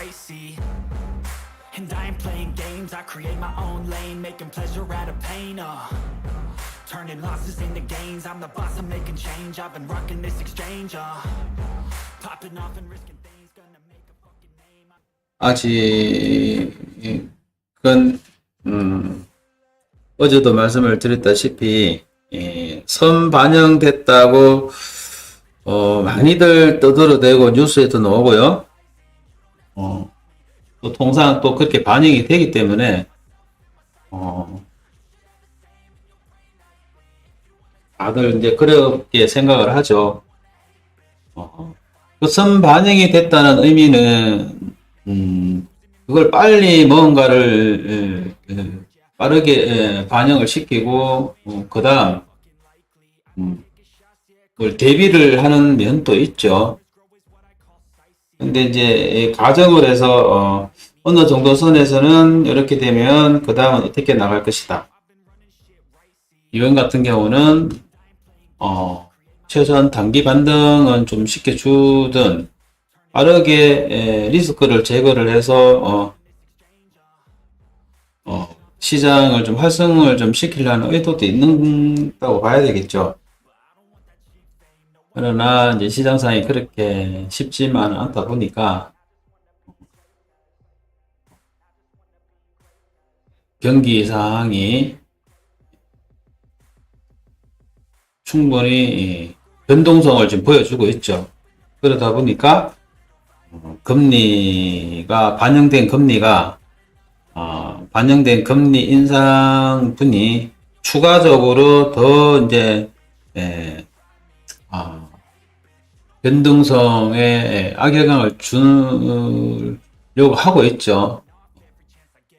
icy. And I ain't playing games, I create my own lane, making pleasure out of pain, turning losses into gains, I'm the boss, I'm making change, I've been rocking this exchange, popping off and risking things, gonna make a fucking name. 아직은 어제도 말씀을 드렸다시피 선 반영됐다고 많이들 떠들어대고 뉴스에도 나오고요. 또 통상 또 그렇게 반영이 되기 때문에 다들 이제 그렇게 생각을 하죠. 그 선 반영이 됐다는 의미는 그걸 빨리 뭔가를 빠르게 반영을 시키고 그 다음 그걸 대비를 하는 면도 있죠. 근데 이제 가정을 해서 어느 정도 선에서는 이렇게 되면 그 다음은 어떻게 나갈 것이다. 이번 같은 경우는 최소한 단기 반등은 좀 시켜주든 빠르게 리스크를 제거를 해서 시장을 좀 활성을 좀 시키려는 의도도 있는다고 봐야 되겠죠. 그러나 이제 시장 상황이 그렇게 쉽지만은 않다 보니까 경기 상황이 충분히 변동성을 지금 보여주고 있죠. 그러다 보니까 반영된 금리 인상분이 추가적으로 더 이제 변동성에 악영향을 주려고 하고 있죠.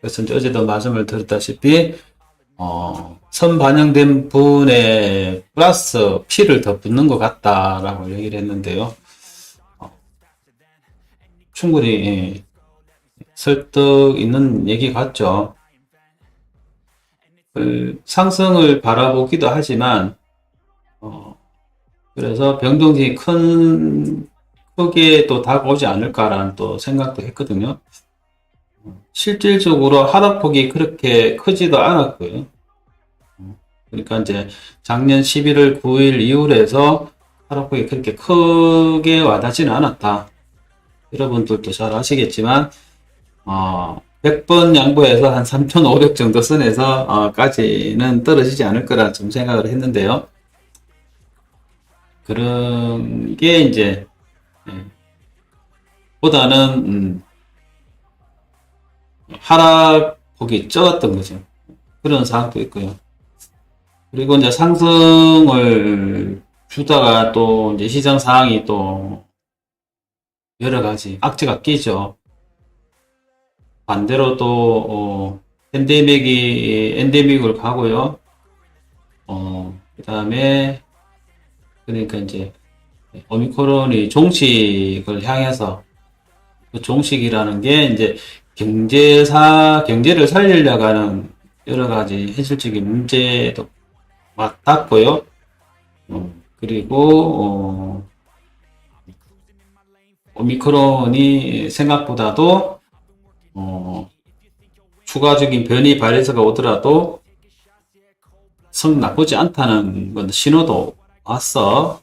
그래서 이제 어제도 말씀을 드렸다시피 선 반영된 분에 플러스 P를 더 붙는 것 같다라고 얘기를 했는데요. 충분히 설득 있는 얘기 같죠. 상승을 바라보기도 하지만 그래서 변동성이 크게 또 다가오지 않을까라는 또 생각도 했거든요. 실질적으로 하락폭이 그렇게 크지도 않았고요. 그러니까 이제 작년 11월 9일 이후로 해서 하락폭이 그렇게 크게 와닿지는 않았다. 여러분들도 잘 아시겠지만 100번 양보해서 한 3,500 정도 선에서 까지는 떨어지지 않을 거라 좀 생각을 했는데요. 그런 게 이제 보다는 하락폭이 적었던 거죠. 그런 상황도 있고요. 그리고 이제 상승을 주다가 또 이제 시장 상황이 또 여러 가지 악재가 끼죠. 반대로 또 엔데믹을 가고요. 그 다음에 그러니까 이제 오미크론이 종식을 향해서 그 종식이라는 게 이제 경제를 살리려고 하는 여러 가지 현실적인 문제도 맞닿고요. 그리고 오미크론이 생각보다도 추가적인 변이 바이러스가 오더라도 성 나쁘지 않다는 건 신호도 왔어.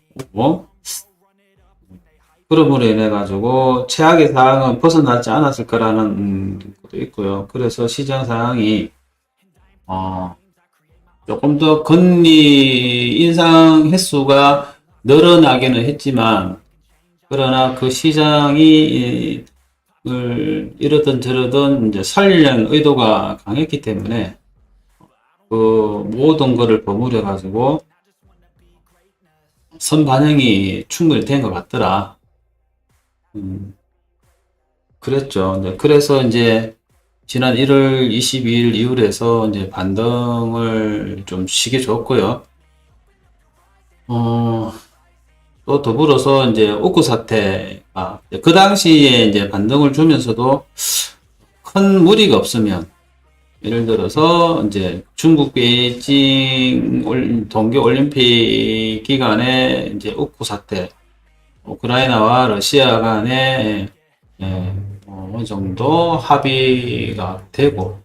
그럼으로 인해 가지고 최악의 상황은 벗어나지 않았을 거라는 것도 있고요. 그래서 시장 상황이 조금 더 금리 인상 횟수가 늘어나기는 했지만 그러나 그 시장이 이러든 저러든 이제 살리려는 의도가 강했기 때문에 그 모든 거를 버무려 가지고 선 반영이 충분히 된 것 같더라. 그랬죠. 그래서 이제 지난 1월 22일 이후로 해서 이제 반등을 좀 시게 줬고요. 또 더불어서 이제 우크 사태가 그 당시에 이제 반등을 주면서도 큰 무리가 없으면 예를 들어서 이제 중국 베이징 동계 올림픽 기간에 이제 우크 사태, 우크라이나와 러시아 간에 어느 정도 합의가 되고,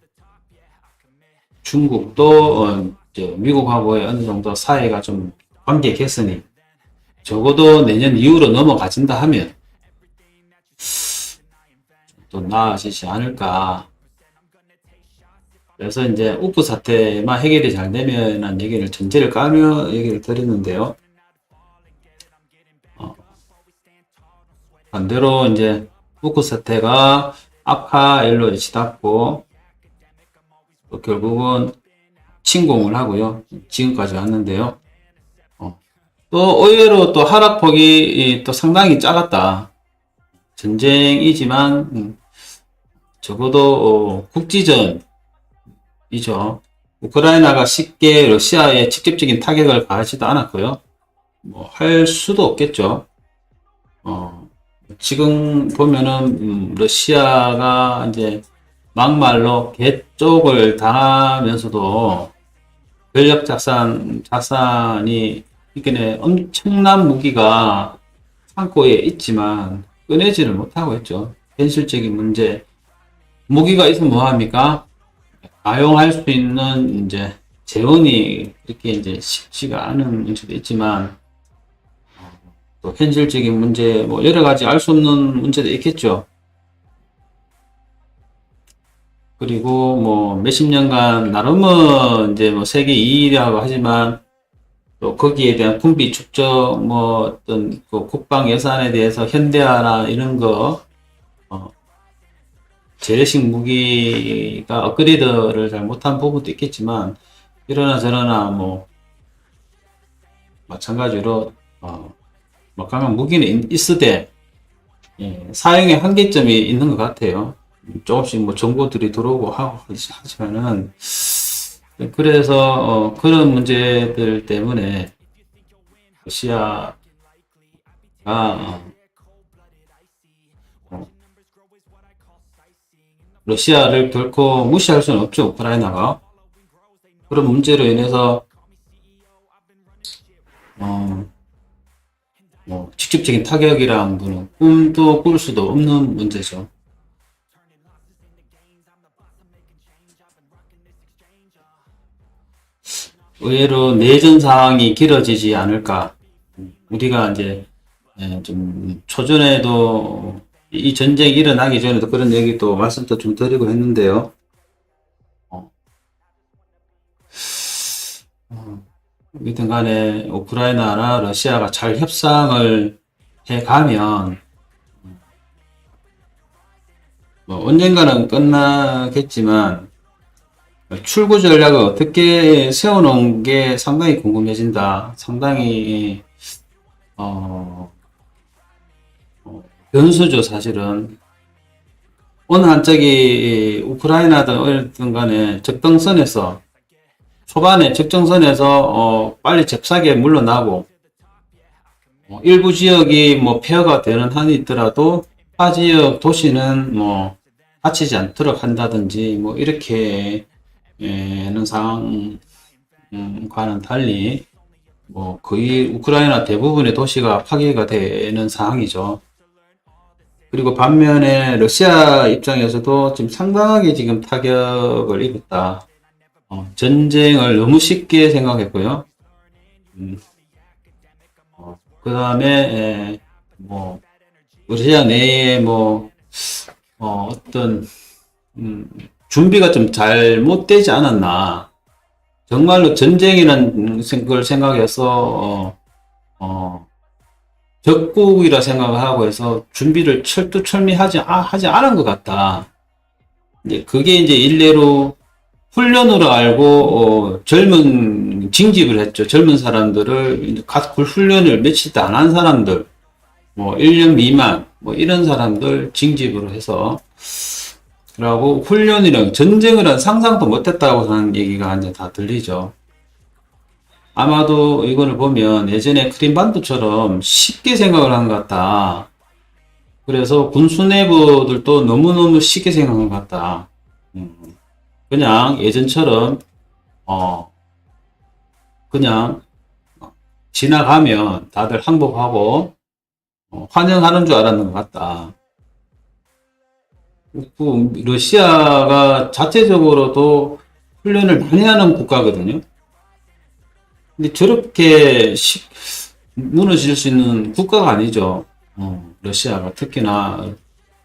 중국도 이제 미국하고의 어느 정도 사이가 좀 관계 개선이 적어도 내년 이후로 넘어가진다 하면 또 나아지지 않을까. 그래서 이제 우크 사태만 해결이 잘 되면은 얘기를 전제를 깔며 얘기를 드렸는데요. 반대로 이제 우크 사태가 악화일로 치닫고 또 결국은 침공을 하고요. 지금까지 왔는데요. 또 의외로 또 하락폭이 또 상당히 작았다. 전쟁이지만 적어도 국지전이죠. 우크라이나가 쉽게 러시아에 직접적인 타격을 가하지도 않았고요. 뭐 할 수도 없겠죠. 지금 보면은 러시아가 이제 막말로 개 쪽을 당하면서도 전력 자산이 이렇게 엄청난 무기가 창고에 있지만 꺼내지를 못하고 있죠. 현실적인 문제. 무기가 있으면 뭐합니까? 가용할 수 있는 이제 재원이 그렇게 이제 쉽지가 않은 문제도 있지만 또 현실적인 문제, 뭐 여러 가지 알 수 없는 문제도 있겠죠. 그리고 뭐 몇십 년간 나름은 이제 뭐 세계 2위라고 하지만 또 거기에 대한 군비 축적, 뭐 어떤 그 국방 예산에 대해서 현대화나 이런 거, 재래식 무기가 업그레이드를 잘 못한 부분도 있겠지만 이러나 저러나 뭐 마찬가지로 막강한 무기는 있으되 사용의 한계점이 있는 것 같아요. 조금씩 뭐 정보들이 들어오고 하고 하지만은 그래서 그런 문제들 때문에 러시아가 러시아를 결코 무시할 수는 없죠. 우크라이나가 그런 문제로 인해서 뭐 직접적인 타격이라는 거는 꿈도 꿀 수도 없는 문제죠. 의외로 내전 상황이 길어지지 않을까. 우리가 이제 좀 초전에도 이 전쟁이 일어나기 전에도 그런 얘기도 말씀도 좀 드리고 했는데요. 어쨌든 간에 우크라이나나 러시아가 잘 협상을 해가면 뭐 언젠가는 끝나겠지만 출구 전략을 어떻게 세워놓은 게 상당히 궁금해진다. 상당히 변수죠, 사실은. 어느 한짝이 우크라이나든 어쨌든 간에 적정선에서 초반에 적정선에서 빨리 잽싸게 물러나고 일부 지역이 뭐 폐허가 되는 한이 있더라도 타 지역 도시는 뭐 다치지 않도록 한다든지 뭐 이렇게 는 상황과는 달리 뭐 거의 우크라이나 대부분의 도시가 파괴가 되는 상황이죠. 그리고 반면에 러시아 입장에서도 지금 상당하게 지금 타격을 입었다. 전쟁을 너무 쉽게 생각했고요. 그 다음에 뭐 러시아 내에 뭐 어떤 준비가 좀 잘못되지 않았나. 정말로 전쟁이라는 걸 생각해서 적국이라 생각을 하고 해서 준비를 철두철미하지 않은 것 같다. 이제 그게 이제 일례로 훈련으로 알고 젊은 징집을 했죠. 젊은 사람들을 갓 훈련을 며칠도 안 한 사람들, 뭐 1년 미만 뭐 이런 사람들 징집으로 해서 라고 훈련이랑 전쟁을 한 상상도 못했다고 하는 얘기가 이제 다 들리죠. 아마도 이거를 보면 예전에 크림반도처럼 쉽게 생각을 한 것 같다. 그래서 군 수뇌부들도 너무너무 쉽게 생각한 것 같다. 그냥 예전처럼 그냥 지나가면 다들 항복하고 환영하는 줄 알았는 것 같다. 러시아가 자체적으로도 훈련을 많이 하는 국가거든요. 근데 저렇게 무너질 수 있는 국가가 아니죠. 러시아가 특히나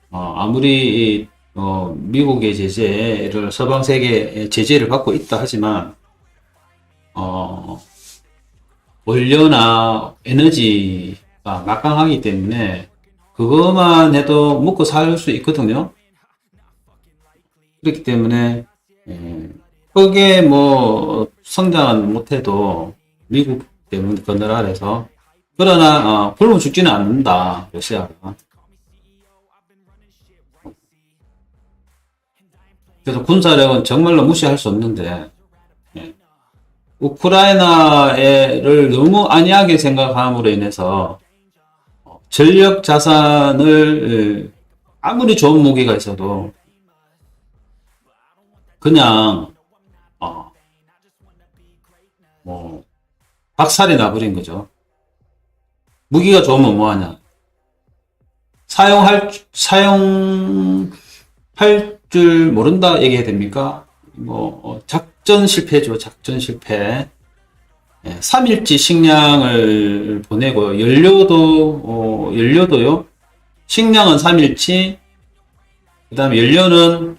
아무리 미국의 제재를 서방 세계의 제재를 받고 있다 하지만 원료나 에너지가 막강하기 때문에 그것만 해도 먹고 살 수 있거든요. 그렇기 때문에 크게 뭐 성장은 못해도 미국 때문에 그늘 아래서 그러나 굶어 죽지는 않는다 러시아가. 그래서 군사력은 정말로 무시할 수 없는데 우크라이나를 너무 안이하게 생각함으로 인해서 전력 자산을 아무리 좋은 무기가 있어도 그냥 뭐 박살이 나버린 거죠. 무기가 좋으면 뭐하냐? 사용할 줄 모른다 얘기해야 됩니까? 뭐 작전 실패죠. 작전 실패. 3일치 식량을 보내고 연료도요. 식량은 3일치. 그다음에 연료는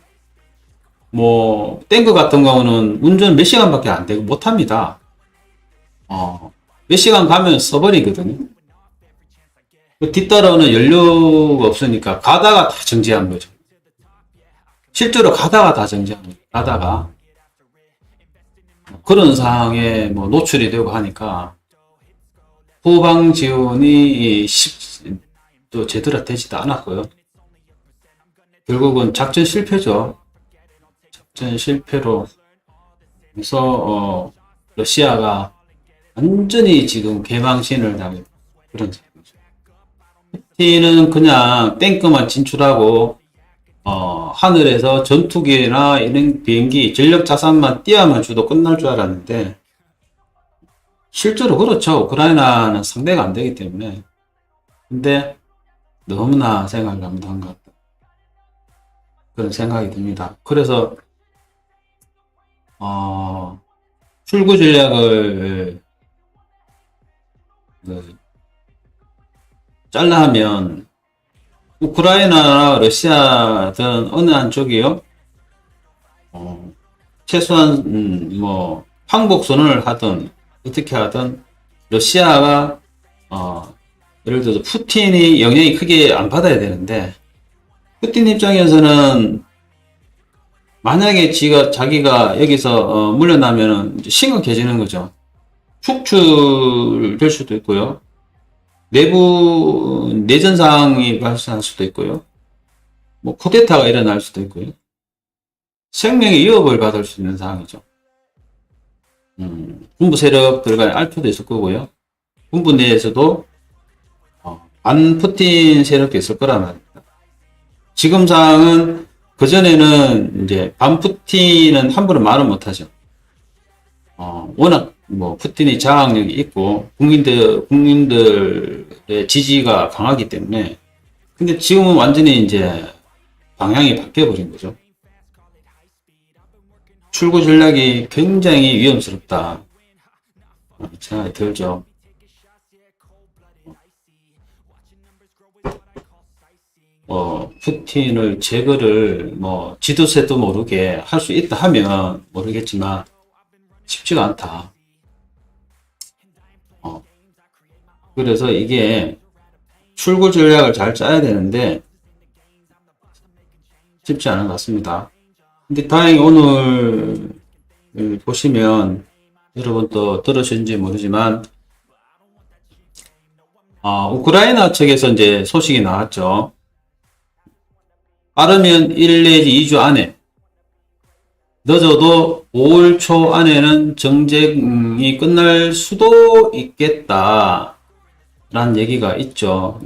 뭐 탱크 같은 경우는 운전 몇 시간밖에 안 되고 못 합니다. 몇 시간 가면 써버리거든요. 뒤따라오는 연료가 없으니까 가다가 다 정지한 거죠. 실제로 가다가 다 정지한 거죠. 가다가. 그런 상황에 뭐 노출이 되고 하니까 후방 지원이 또 제대로 되지도 않았고요. 결국은 작전 실패죠. 작전 실패로 해서 러시아가 완전히 지금 개망신을 당한 그런 상황이죠. 푸틴은 그냥 탱크만 진출하고 하늘에서 전투기나 이런 비행기 전력 자산만 띄워만 줘도 끝날 줄 알았는데 실제로 그렇죠. 우크라이나는 상대가 안 되기 때문에. 근데 너무나 생각을 잘못한 것 같다. 그런 생각이 듭니다. 그래서 출구 전략을 잘라 하면 우크라이나나 러시아든 어느 한쪽이요, 최소한 뭐 항복 선언을 하든 어떻게 하든 러시아가 예를 들어서 푸틴이 영향이 크게 안 받아야 되는데 푸틴 입장에서는 만약에 자기가 여기서 물러나면은 심각해지는 거죠. 축출될 수도 있고요. 내부 내전 상황이 발생할 수도 있고요. 뭐 쿠데타가 일어날 수도 있고요. 생명의 위협을 받을 수 있는 상황이죠. 군부 세력들 간의 알표도 있을 거고요. 군부 내에서도 반 푸틴 세력도 있을 거란 말입니다. 지금 상황은 그전에는 이제 반 푸틴은 함부로 말을 못하죠. 워낙 뭐 푸틴이 장악력이 있고 국민들의 지지가 강하기 때문에. 근데 지금은 완전히 이제 방향이 바뀌어 버린 거죠. 출구 전략이 굉장히 위험스럽다 생각이 들죠. 푸틴을 제거를 뭐 지도세도 모르게 할 수 있다 하면 모르겠지만 쉽지가 않다. 그래서 이게 출구 전략을 잘 짜야 되는데 쉽지 않은 것 같습니다. 근데 다행히 오늘 보시면 여러분 또 들으셨는지 모르지만 우크라이나 측에서 이제 소식이 나왔죠. 빠르면 1 내지 2주 안에, 늦어도 5월 초 안에는 정쟁이 끝날 수도 있겠다 라는 얘기가 있죠.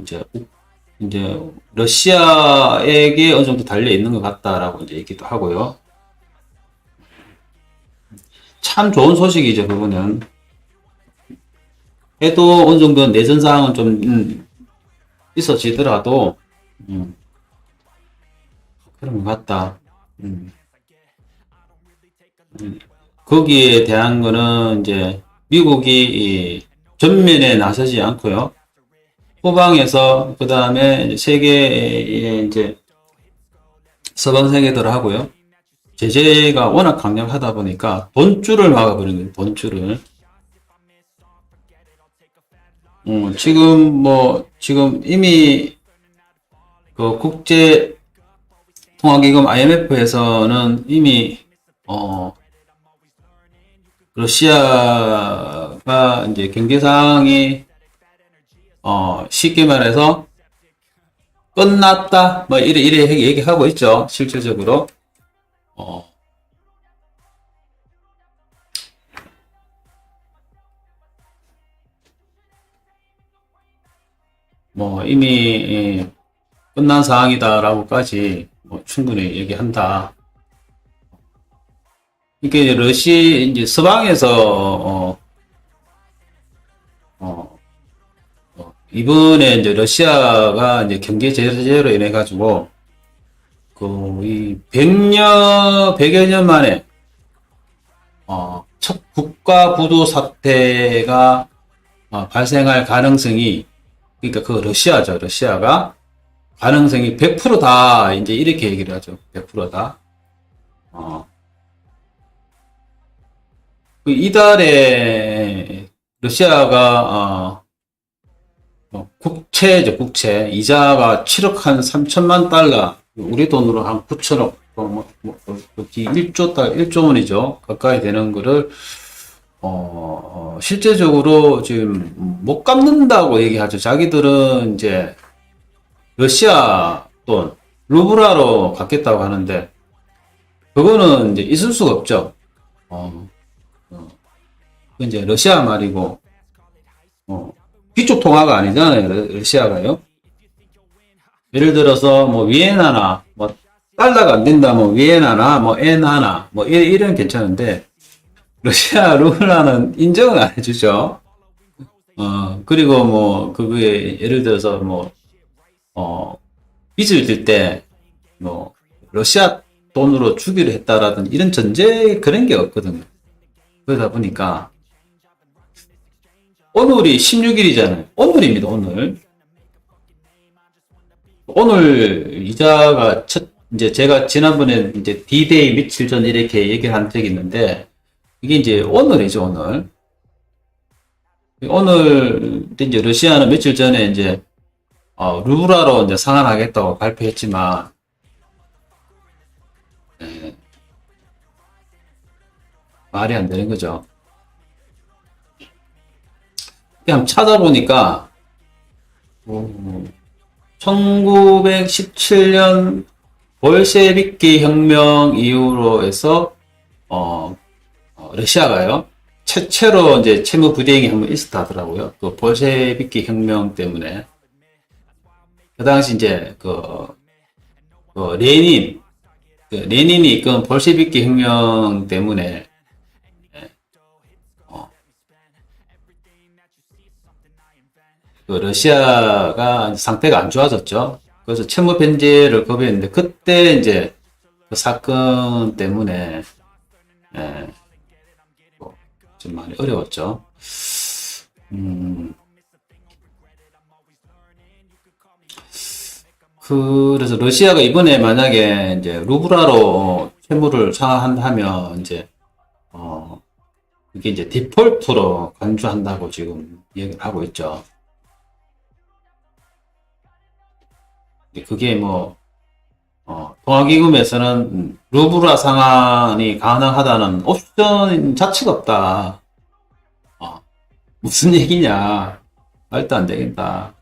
이제 러시아에게 어느 정도 달려 있는 것 같다라고 이제 얘기도 하고요. 참 좋은 소식이죠, 그거는. 해도 어느 정도 내전 상황은 좀 있어지더라도 그런 것 같다. 음. 거기에 대한 거는 이제 미국이 이 전면에 나서지 않고요. 후방에서 그 다음에 세계의 이제 서방 세계들하고요. 제재가 워낙 강력하다 보니까 돈줄을 막아버리는 거예요. 돈줄을. 지금 이미 그 국제 통화기금 IMF에서는 이미 러시아가 이제 경제 상황이 쉽게 말해서 끝났다 뭐 이래 얘기하고 있죠. 실질적으로 뭐 이미 끝난 상황이다라고까지 뭐 충분히 얘기한다. 이게 이제 서방에서 이번에 이제 러시아가 이제 경제 제재로 인해 가지고 이 100여 년 만에 첫 국가 부도 사태가 발생할 가능성이, 그러니까 그 러시아죠. 러시아가 가능성이 100%다 이제 이렇게 얘기를 하죠. 100%다. 이달에 러시아가 국채죠, 국채. 이자가 7억 한 3천만 달러, 우리 돈으로 한 9천억, 1조 1조 원이죠. 가까이 되는 거를, 실제적으로 지금 못 갚는다고 얘기하죠. 자기들은 이제 러시아 돈, 루블화로 갚겠다고 하는데, 그거는 이제 있을 수가 없죠. 이제 러시아 말이고, 귀족 통화가 아니잖아요, 러시아가요. 예를 들어서, 뭐, 위엔화나, 뭐, 달러가 안 된다, 뭐, 위엔화나, 뭐, 엔화나, 뭐, 이런 괜찮은데, 러시아 루블화는 인정을 안 해주죠. 그리고 뭐, 그거에, 예를 들어서, 뭐, 빚을 질 때, 뭐, 러시아 돈으로 주기로 했다라든 이런 전제, 그런 게 없거든요. 그러다 보니까, 오늘이 16일이잖아요. 오늘입니다, 오늘. 오늘 이자가 이제 제가 지난번에 이제 D-Day 며칠 전 이렇게 얘기를 한 적이 있는데, 이게 이제 오늘이죠, 오늘. 오늘, 이제 러시아는 며칠 전에 이제, 루블화로 이제 상환하겠다고 발표했지만, 말이 안 되는 거죠. 그냥 찾아보니까 1917년 볼셰비키 혁명 이후로 해서 러시아가요 최초로 이제 채무 불이행이 한번 있었다 하더라고요. 그 볼셰비키 혁명 때문에 그 당시 이제 레닌이 이끈 볼셰비키 혁명 때문에 러시아가 상태가 안 좋아졌죠. 그래서 채무 변제를 거부했는데 그때 이제 그 사건 때문에 좀 많이 어려웠죠. 그래서 러시아가 이번에 만약에 이제 루블화로 채무를 상환한다면 이제 이게 이제 디폴트로 간주한다고 지금 얘기를 하고 있죠. 그게 뭐, 통화기금에서는 루블화 상환이 가능하다는 옵션 자체가 없다. 무슨 얘기냐. 말도 안 되겠다.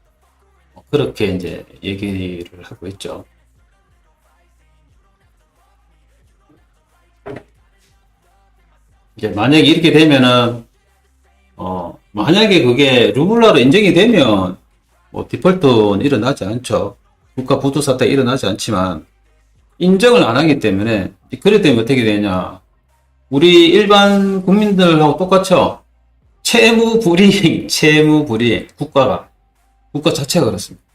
그렇게 이제 얘기를 하고 있죠. 이제 만약에 이렇게 되면은, 만약에 그게 루블화로 인정이 되면, 뭐, 디폴트는 일어나지 않죠. 국가 부도 사태 일어나지 않지만 인정을 안 하기 때문에 그래 되면 어떻게 되냐? 우리 일반 국민들하고 똑같죠. 채무 불이행 국가 자체가 그렇습니다.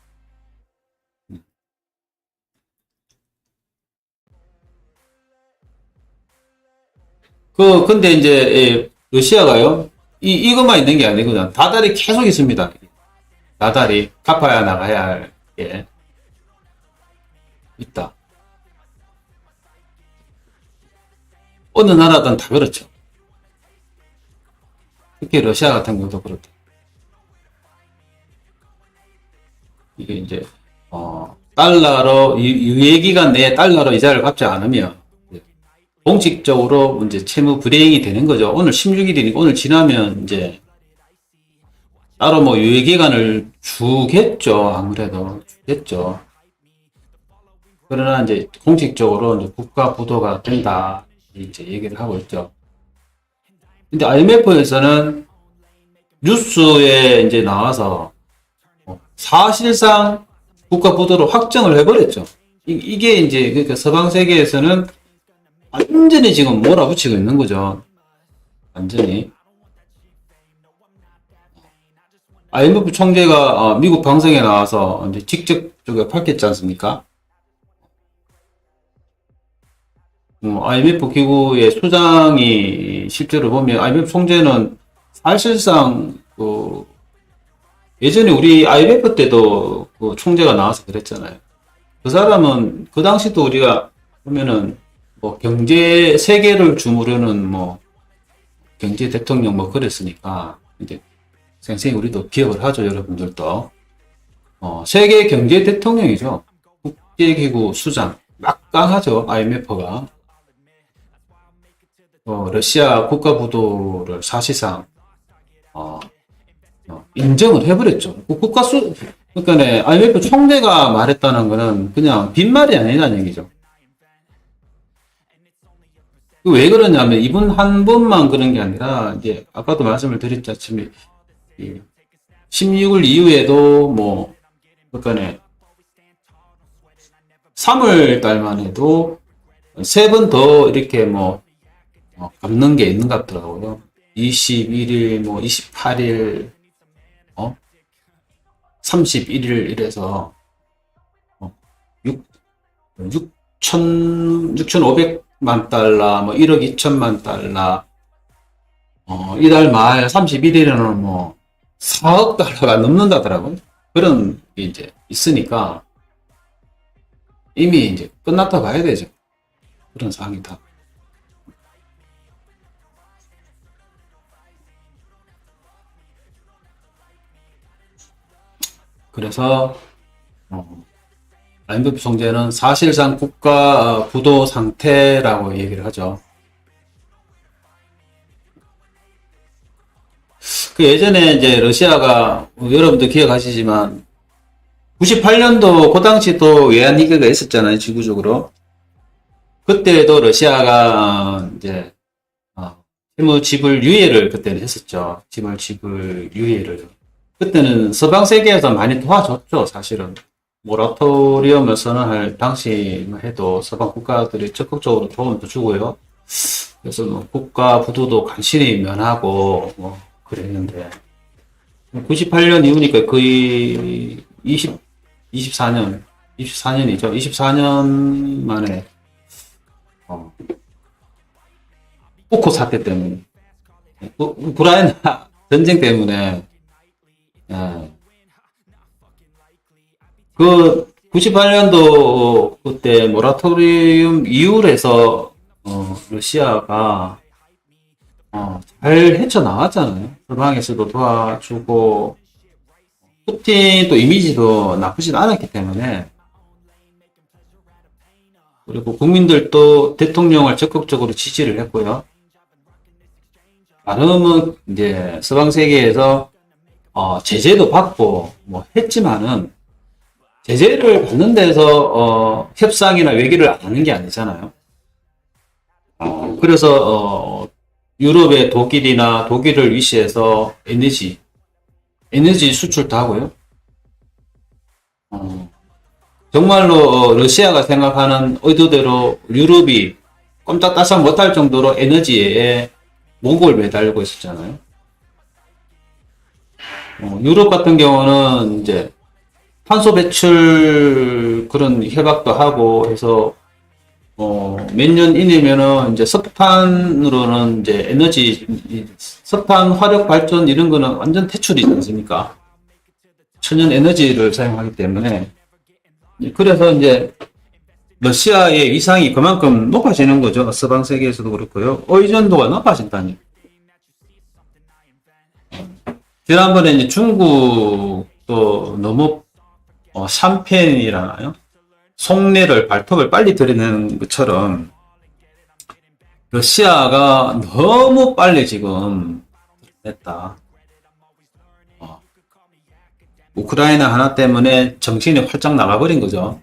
근데 이제, 러시아가요, 이것만 있는 게 아니거든. 다달이 계속 있습니다. 다달이 갚아야 나가야 할 게 있다. 어느 나라든 다 그렇죠. 특히 러시아 같은 경우도 그렇다. 이게 이제, 달러로, 유예기간 내에 달러로 이자를 갚지 않으면, 공식적으로 이제 채무 불이행이 되는 거죠. 오늘 16일이니까 오늘 지나면 이제, 따로 뭐 유예기간을 주겠죠. 아무래도 주겠죠. 그러나 이제 공식적으로 이제 국가 부도가 된다. 이제 얘기를 하고 있죠. 근데 IMF에서는 뉴스에 이제 나와서 사실상 국가 부도로 확정을 해버렸죠. 이게 이제 그러니까 서방 세계에서는 완전히 지금 몰아붙이고 있는 거죠. 완전히. IMF 총재가 미국 방송에 나와서 이제 직접 밝혔지 않습니까? IMF 기구의 수장이 실제로 보면 IMF 총재는 사실상 예전에 우리 IMF 때도 그 총재가 나와서 그랬잖아요. 그 사람은 그 당시도 우리가 보면은 뭐 경제 세계를 주무르는 뭐 경제 대통령 뭐 그랬으니까 이제 생생히 우리도 기억을 하죠, 여러분들도. 세계 경제 대통령이죠. 국제기구 수장 막강하죠, IMF가. 러시아 국가 부도를 사실상 인정을 해버렸죠. 그러니까 IMF 총재가 말했다는 거는 그냥 빈말이 아니라는 얘기죠. 왜 그러냐면 이분 한 분만 그런 게 아니라 이제 아까도 말씀을 드렸자면 16일 이후에도 뭐 그러니까 3월 달만 해도 3번 더 이렇게 뭐 갚는 게 있는 것 같더라고요. 21일, 뭐 28일, 31일 이래서 6,500만 달러, 뭐 1억 2천만 달러, 이달 말 31일에는 뭐 4억 달러가 넘는다더라고요. 그런 게 이제 있으니까 이미 이제 끝났다 봐야 되죠. 그런 상황이다. 그래서 IMF 총재는 사실상 국가 부도 상태라고 얘기를 하죠. 그 예전에 이제 러시아가 여러분도 기억하시지만 98년도 그 당시 또 외환위기가 있었잖아요, 지구적으로. 그때도 러시아가 이제 채무 지불 유예를 그때는 했었죠. 채무 지불 유예를. 그때는 서방 세계에서 많이 도와줬죠, 사실은. 모라토리엄을 선언할 당시만 해도 서방 국가들이 적극적으로 도움도 주고요. 그래서 뭐 국가 부도도 간신히 면하고 뭐 그랬는데 98년 이후니까 거의 24년이죠. 24년 만에 우크 사태 때문에 우크라이나 전쟁 때문에 그 98년도 그때 모라토리움 이후로 해서 러시아가 잘 헤쳐나왔잖아요. 서방에서도 도와주고 푸틴 또 이미지도 나쁘진 않았기 때문에 그리고 국민들도 대통령을 적극적으로 지지를 했고요. 나름은 이제 서방 세계에서 제재도 받고 뭐 했지만은 제재를 받는 데서 협상이나 외교를 안 하는 게 아니잖아요. 그래서 유럽의 독일이나 독일을 위시해서 에너지 수출도 하고요. 정말로 러시아가 생각하는 의도대로 유럽이 꼼짝달싹 못할 정도로 에너지에 목을 매달고 있었잖아요. 유럽 같은 경우는 이제 탄소 배출 그런 협약도 하고 해서 몇 년 이내면은 이제 석탄으로는 이제 에너지, 석탄 화력 발전 이런 거는 완전 퇴출이지 않습니까? 천연 에너지를 사용하기 때문에. 그래서 이제 러시아의 위상이 그만큼 높아지는 거죠. 서방 세계에서도 그렇고요. 의존도가 높아진다니. 지난번에 이제 중국도 너무 삼펜이라나요? 속내를 발톱을 빨리 드러내는 것처럼 러시아가 너무 빨리 지금 냈다. 우크라이나 하나 때문에 정신이 활짝 나가버린 거죠.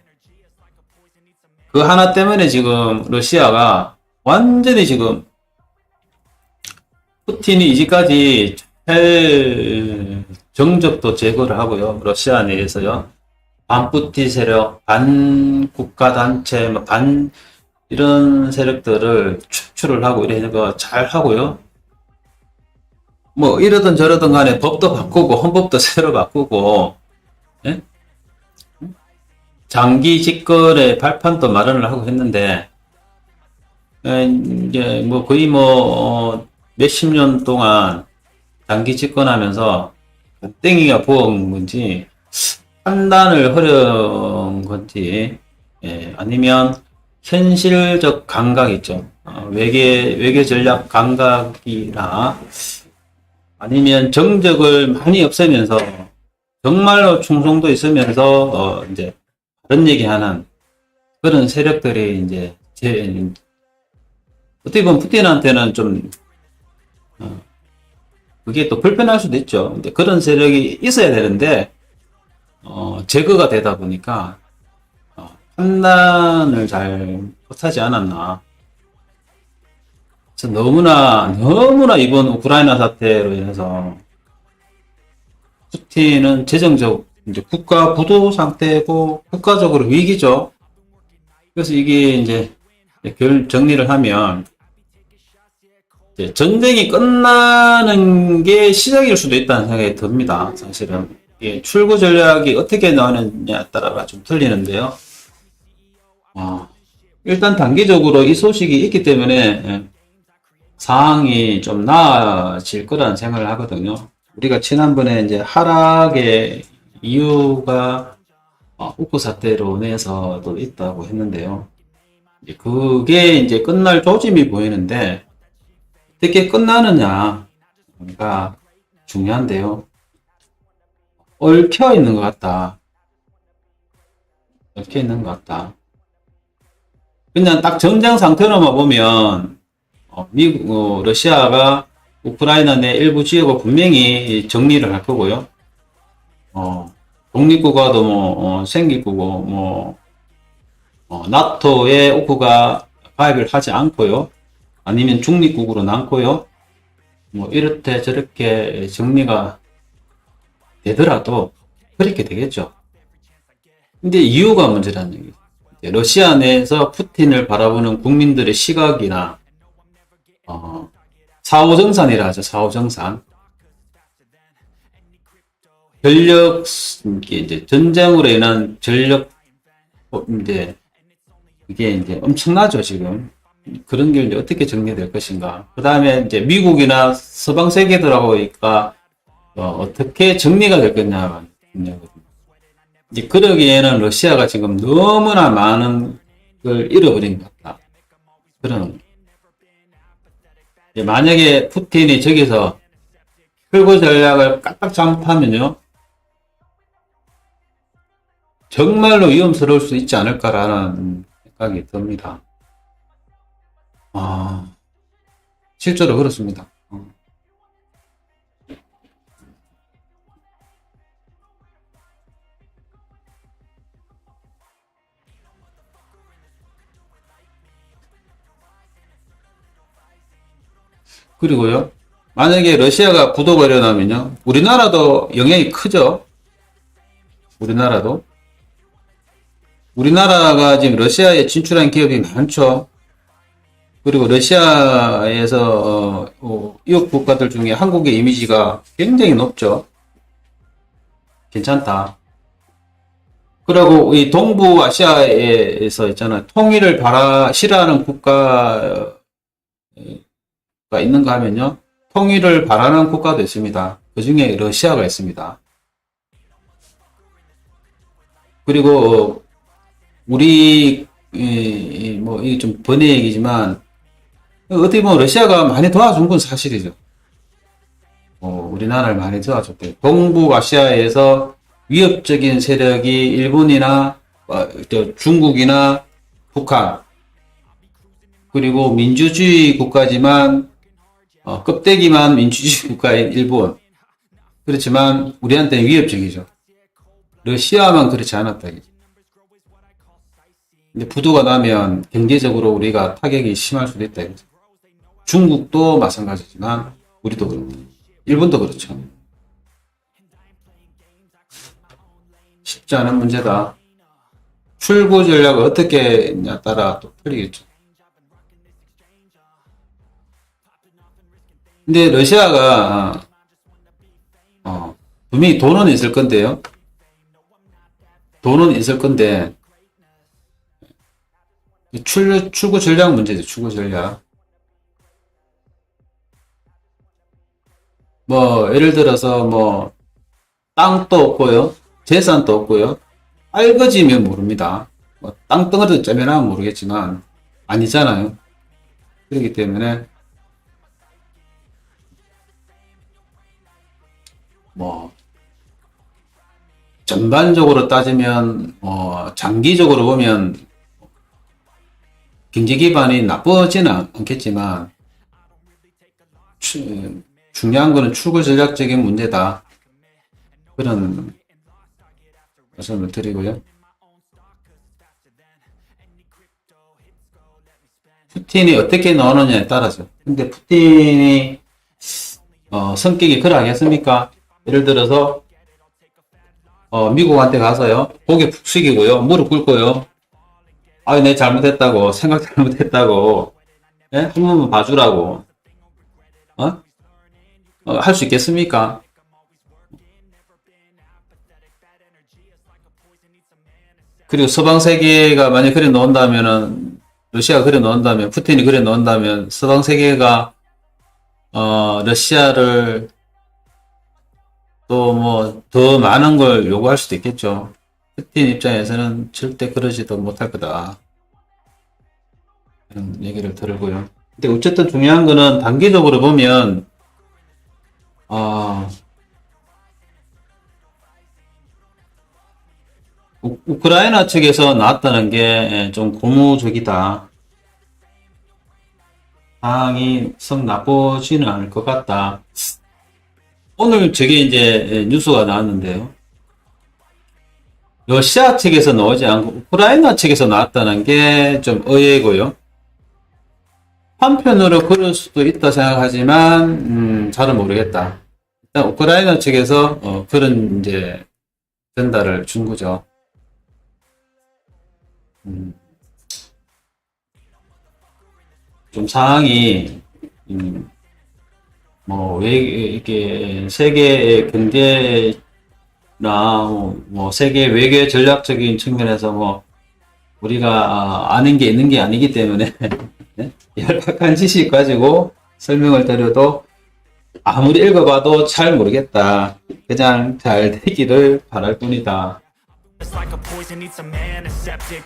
그 하나 때문에 지금 러시아가 완전히 지금 푸틴이 이제까지 정적도 제거를 하고요. 러시아 내에서요. 반푸틴 세력, 반국가단체, 이런 세력들을 축출을 하고 이런 거 잘 하고요. 뭐, 이러든 저러든 간에 법도 바꾸고, 헌법도 새로 바꾸고, 예? 장기 집권의 발판도 마련을 하고 했는데, 이제 뭐 거의 몇십 년 동안 장기 집권하면서 땡이가 부은 건지, 판단을 허려운 건지, 아니면 현실적 감각 있죠. 외교 전략 감각이나, 아니면 정적을 많이 없애면서, 정말로 충성도 있으면서, 이제, 다른 얘기하는 그런 세력들이 이제, 어떻게 보면 푸틴한테는 좀, 그게 또 불편할 수도 있죠. 근데 그런 세력이 있어야 되는데, 제거가 되다 보니까, 판단을 잘 못하지 않았나. 그래서 너무나 이번 우크라이나 사태로 인해서, 푸틴은 재정적, 이제 국가 부도 상태고, 국가적으로 위기죠. 그래서 이게 이제, 정리를 하면, 이제 전쟁이 끝나는 게 시작일 수도 있다는 생각이 듭니다. 사실은. 출구 전략이 어떻게 나오느냐에 따라 좀 틀리는데요. 일단 단기적으로 이 소식이 있기 때문에 상황이 좀 나아질 거라는 생각을 하거든요. 우리가 지난번에 이제 하락의 이유가 우크 사태로 인해서도 있다고 했는데요. 그게 이제 끝날 조짐이 보이는데 어떻게 끝나느냐가 중요한데요. 얽혀 있는 것 같다. 얽혀 있는 것 같다. 그냥 딱 전쟁 상태로만 보면 러시아가 우크라이나 내 일부 지역을 분명히 정리를 할 거고요. 독립국가도 생길 거고, 나토에 우크가 가입을 하지 않고요. 아니면 중립국으로 남고요. 이렇게 저렇게 정리가 되더라도 그렇게 되겠죠. 근데 이유가 문제라는 얘기죠. 러시아 내에서 푸틴을 바라보는 국민들의 시각이나 사후정산이라 하죠. 사후정산. 전력, 이제 전쟁으로 인한 전력, 이게 이제 엄청나죠, 지금. 그런 게 이제 어떻게 정리될 것인가. 그 다음에 이제 미국이나 서방 세계들하고니까 어떻게 정리가 될 거냐가 문제거든요. 이제 그러기에는 러시아가 지금 너무나 많은 걸 잃어버린 것 같다. 그런. 만약에 푸틴이 저기서 철거 전략을 까딱 잘못하면요. 정말로 위험스러울 수 있지 않을까라는 생각이 듭니다. 실제로 그렇습니다. 그리고요, 만약에 러시아가 부도가 일어나면요, 우리나라도 영향이 크죠? 우리나라가 지금 러시아에 진출한 기업이 많죠? 그리고 러시아에서, 이웃 국가들 중에 한국의 이미지가 굉장히 높죠? 괜찮다. 그리고 이 동부아시아에서 있잖아요. 통일을 싫어하는 국가가 있는가 하면요. 통일을 바라는 국가도 있습니다. 그 중에 러시아가 있습니다. 그리고 우리 뭐 이게 좀 번외 얘기지만 어떻게 보면 러시아가 많이 도와준 건 사실이죠. 우리나라를 많이 도와줬대요. 동북아시아에서 위협적인 세력이 일본이나 중국이나 북한 그리고 민주주의 국가지만 껍데기만 민주주의 국가인 일본 그렇지만 우리한테는 위협적이죠. 러시아만 그렇지 않았다. 근데 부도가 나면 경제적으로 우리가 타격이 심할 수도 있다. 중국도 마찬가지지만 우리도 그렇고 일본도 그렇죠. 쉽지 않은 문제다. 출구 전략을 어떻게 했냐에 따라 또 틀리겠죠. 근데 러시아가 분명히 돈은 있을 건데요. 돈은 있을 건데 출구 전략 문제죠. 출구 전략. 뭐 예를 들어서 뭐 땅도 없고요. 재산도 없고요. 알거지면 모릅니다. 뭐 땅덩어리도 쩌면하면 모르겠지만 아니잖아요. 그렇기 때문에 뭐 전반적으로 따지면 장기적으로 보면 경제 기반이 나쁘지는 않겠지만 중요한 거는 출구 전략적인 문제다. 그런 말씀을 드리고요. 푸틴이 어떻게 나오느냐에 따라서. 근데 푸틴이 성격이 그러하겠습니까? 예를 들어서 미국한테 가서요. 고개 푹 숙이고요. 무릎 꿇고요. 내 잘못했다고 생각 잘못했다고 한 번만 봐주라고 할 수 있겠습니까? 그리고 서방 세계가 만약 그래 놓은다면은 러시아가 그래 놓은다면 푸틴이 그래 놓은다면 서방 세계가 러시아를 또 뭐 더 많은 걸 요구할 수도 있겠죠. 푸틴 입장에서는 절대 그러지도 못할 거다. 이런 얘기를 들고요. 근데 어쨌든 중요한 거는 단기적으로 보면 우크라이나 측에서 나왔다는 게 좀 고무적이다. 상황이 썩 나쁘지는 않을 것 같다. 오늘 저게 이제 뉴스가 나왔는데요. 러시아 측에서 나오지 않고 우크라이나 측에서 나왔다는 게 좀 의외고요. 한편으로 그럴 수도 있다 생각하지만 잘은 모르겠다. 일단 우크라이나 측에서 그런 이제 전달을 준 거죠. 좀 상황이 뭐 왜 이렇게 세계의 경제나 뭐 세계 외교 전략적인 측면에서 뭐 우리가 아는 게 있는 게 아니기 때문에 얄팍한 지식 가지고 설명을 드려도 아무리 읽어봐도 잘 모르겠다. 그냥 잘 되기를 바랄 뿐이다. It's like a poison, needs some antiseptic.